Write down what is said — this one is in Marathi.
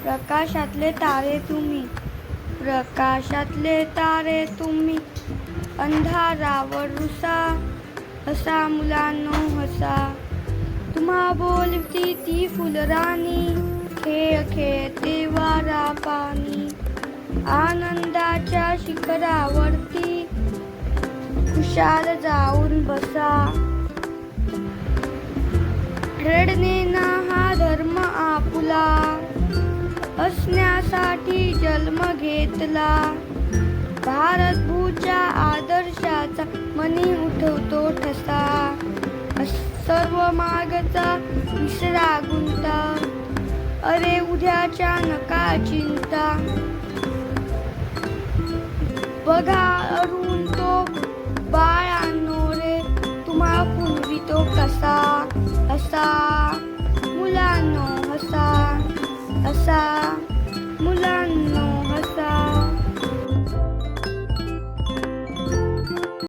प्रकाशातले तारे तुम्ही, प्रकाशातले तारे तुम्ही, अंधारावर रुसा, हसा मुलांनो हसा. तुम्हा बोलती ती फुलराणी, खेळ खेळते वारा पाणी. आनंदाच्या शिखरावरती खुशाल जाऊन बसा. रडणे ना हा धर्म आपुला, हसण्यासाठी जन्म घेतला. भारतभूच्या आदर्शाचा मनी उठवतो ठसा. सर्व मागचा विसरा गुंता, अरे उद्याच्या नका चिंता. बघा अरुण तो बाळांनो रे, तुम्हा पूर्वी तो कसा हसा मुलांनो हसा.